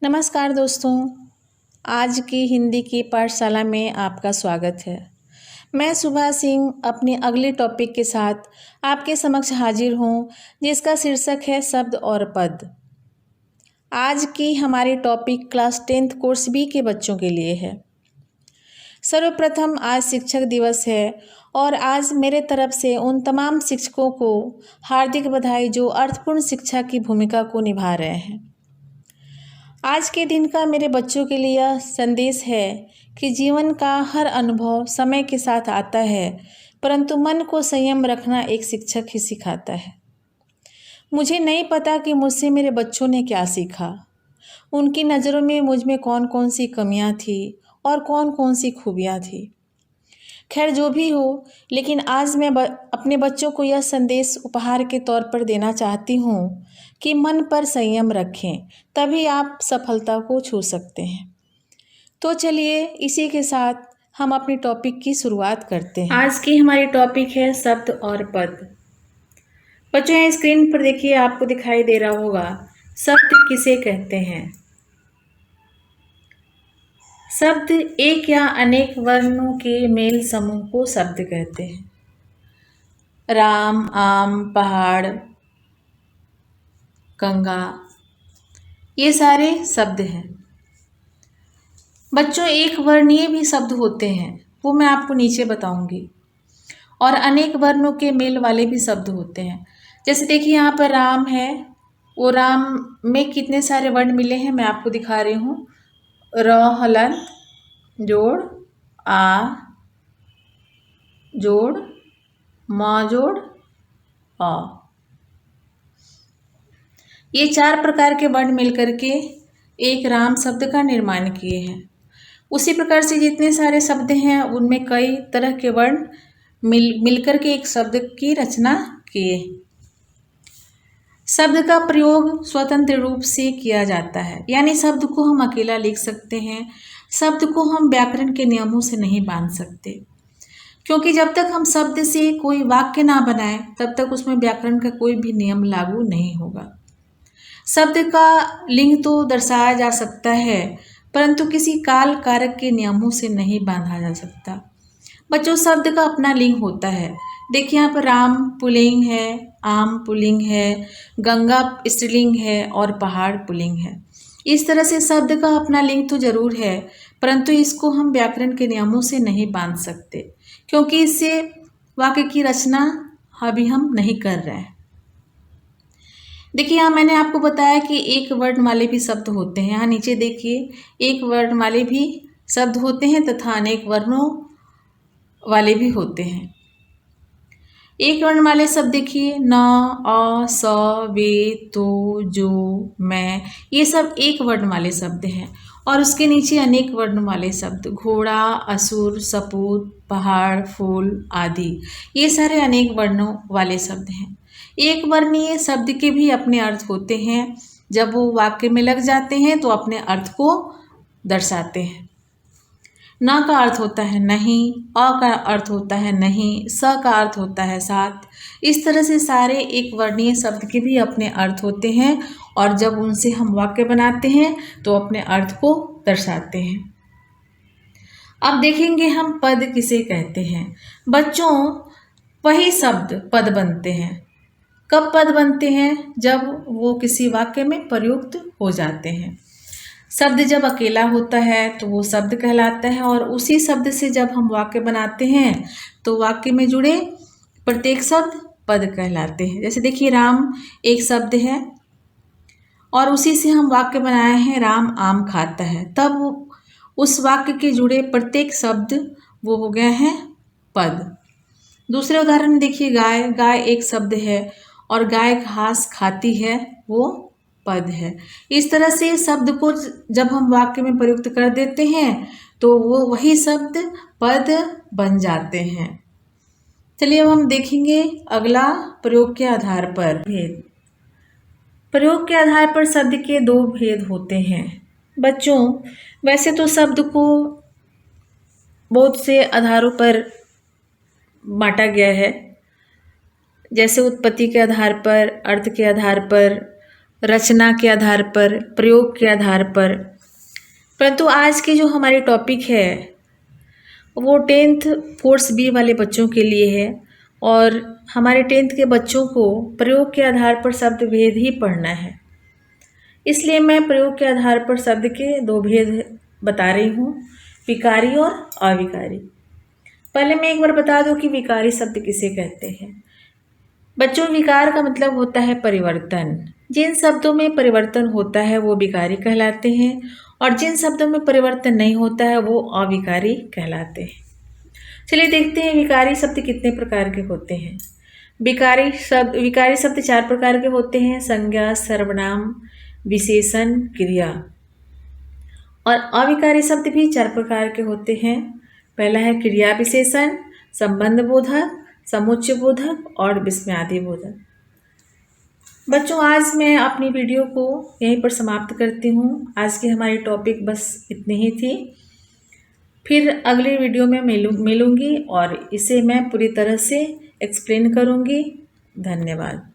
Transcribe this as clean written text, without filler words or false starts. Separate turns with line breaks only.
नमस्कार दोस्तों, आज की हिंदी की पाठशाला में आपका स्वागत है। मैं सुभा सिंह अपने अगले टॉपिक के साथ आपके समक्ष हाजिर हूँ, जिसका शीर्षक है शब्द और पद। आज की हमारी topic class 10th course B के बच्चों के लिए है। सर्वप्रथम आज शिक्षक दिवस है और आज मेरे तरफ से उन तमाम शिक्षकों को हार्दिक बधाई जो अर्थपूर्ण शिक्षा की भूमिका को निभा रहे हैं। आज के दिन का मेरे बच्चों के लिए यह संदेश है कि जीवन का हर अनुभव समय के साथ आता है, परंतु मन को संयम रखना एक शिक्षक ही सिखाता है। मुझे नहीं पता कि मुझसे मेरे बच्चों ने क्या सीखा, उनकी नज़रों में मुझ में कौन कौन सी कमियां थी और कौन कौन सी खूबियां थी। खैर जो भी हो, लेकिन आज मैं अपने बच्चों को यह संदेश उपहार के तौर पर देना चाहती हूँ कि मन पर संयम रखें, तभी आप सफलता को छू सकते हैं। तो चलिए इसी के साथ हम अपनी टॉपिक की शुरुआत करते हैं। आज की हमारी टॉपिक है शब्द और पद। बच्चों यहाँ स्क्रीन पर देखिए, आपको दिखाई दे रहा होगा शब्द किसे कहते हैं। शब्द एक या अनेक वर्णों के मेल समूह को शब्द कहते हैं। राम, आम, पहाड़, गंगा, ये सारे शब्द हैं। बच्चों एक वर्णीय भी शब्द होते हैं, वो मैं आपको नीचे बताऊंगी, और अनेक वर्णों के मेल वाले भी शब्द होते हैं। जैसे देखिए यहाँ पर राम है, वो राम में कितने सारे वर्ण मिले हैं मैं आपको दिखा रही हूँ। र हलंत जोड़, आ जोड़, म जोड़, अ, ये 4 प्रकार के वर्ण मिलकर के एक राम शब्द का निर्माण किए हैं। उसी प्रकार से जितने सारे शब्द हैं उनमें कई तरह के वर्ण मिलकर के एक शब्द की रचना किए। शब्द का प्रयोग स्वतंत्र रूप से किया जाता है, यानी शब्द को हम अकेला लिख सकते हैं। शब्द को हम व्याकरण के नियमों से नहीं बांध सकते, क्योंकि जब तक हम शब्द से कोई वाक्य ना बनाएं तब तक उसमें व्याकरण का कोई भी नियम लागू नहीं होगा। शब्द का लिंग तो दर्शाया जा सकता है, परंतु किसी काल कारक के नियमों से नहीं बांधा जा सकता। बच्चों शब्द का अपना लिंग होता है। देखिए यहाँ पर राम पुल्लिंग है, आम पुल्लिंग है, गंगा स्त्रीलिंग है और पहाड़ पुल्लिंग है। इस तरह से शब्द का अपना लिंग तो जरूर है, परंतु इसको हम व्याकरण के नियमों से नहीं बांध सकते, क्योंकि इससे वाक्य की रचना अभी हम नहीं कर रहे हैं। देखिए यहाँ मैंने आपको बताया कि एक वर्णमाले भी शब्द होते हैं। यहाँ नीचे देखिए एक वर्णमाले भी शब्द होते हैं तथा अनेक वर्णों वाले भी होते हैं। एक वर्णमाले शब्द देखिए न, अ, स, वे, तो, जो, मैं, ये सब एक वर्णमाले शब्द हैं। और उसके नीचे अनेक वर्णमाले शब्द घोड़ा, असुर, सपूत, पहाड़, फूल आदि, ये सारे अनेक वर्णों वाले शब्द हैं। एक वर्णीय शब्द के भी अपने अर्थ होते हैं। जब वो वाक्य में लग जाते हैं तो अपने अर्थ को दर्शाते हैं। न का अर्थ होता है नहीं, अ का अर्थ होता है नहीं, स का अर्थ होता है साथ। इस तरह से सारे एक वर्णीय शब्द के भी अपने अर्थ होते हैं, और जब उनसे हम वाक्य बनाते हैं तो अपने अर्थ को दर्शाते हैं। अब देखेंगे हम पद किसे कहते हैं। बच्चों वही शब्द पद बनते हैं। कब पद बनते हैं? जब वो किसी वाक्य में प्रयुक्त हो जाते हैं। शब्द जब अकेला होता है तो वो शब्द कहलाता है, और उसी शब्द से जब हम वाक्य बनाते हैं तो वाक्य में जुड़े प्रत्येक शब्द पद कहलाते हैं। जैसे देखिए राम एक शब्द है और उसी से हम वाक्य बनाए हैं राम आम खाता है, तब उस वाक्य के जुड़े प्रत्येक शब्द वो हो गए हैं पद। दूसरे उदाहरण देखिए गाय, गाय एक शब्द है और गाय घास खाती है, वो पद है। इस तरह से शब्द को जब हम वाक्य में प्रयुक्त कर देते हैं तो वो वही शब्द पद बन जाते हैं। चलिए अब हम देखेंगे अगला प्रयोग के आधार पर भेद। प्रयोग के आधार पर शब्द के 2 भेद होते हैं। बच्चों वैसे तो शब्द को बहुत से आधारों पर बांटा गया है, जैसे उत्पत्ति के आधार पर, अर्थ के आधार पर, रचना के आधार पर, प्रयोग के आधार पर। परंतु आज की जो हमारी टॉपिक है वो 10th कोर्स बी वाले बच्चों के लिए है और हमारे 10th के बच्चों को प्रयोग के आधार पर शब्द भेद ही पढ़ना है। इसलिए मैं प्रयोग के आधार पर शब्द के 2 भेद बता रही हूँ, विकारी और अविकारी। पहले मैं एक बार बता दूं कि विकारी शब्द किसे कहते हैं। बच्चों, विकार का मतलब होता है परिवर्तन। जिन शब्दों में परिवर्तन होता है वो विकारी कहलाते हैं और जिन शब्दों में परिवर्तन नहीं होता है वो अविकारी कहलाते हैं। चलिए देखते हैं विकारी शब्द कितने प्रकार के होते हैं। विकारी शब्द 4 प्रकार के होते हैं, संज्ञा, सर्वनाम, विशेषण, क्रिया। और अविकारी शब्द भी 4 प्रकार के होते हैं। पहला है क्रिया विशेषण, संबंध बोधक, समुच्चय बोधक और विस्मयादि बोधक। बच्चों, आज मैं अपनी वीडियो को यहीं पर समाप्त करती हूँ। आज की हमारी टॉपिक बस इतनी ही थी। फिर अगली वीडियो में मिलूँगी और इसे मैं पूरी तरह से एक्सप्लेन करूँगी। धन्यवाद।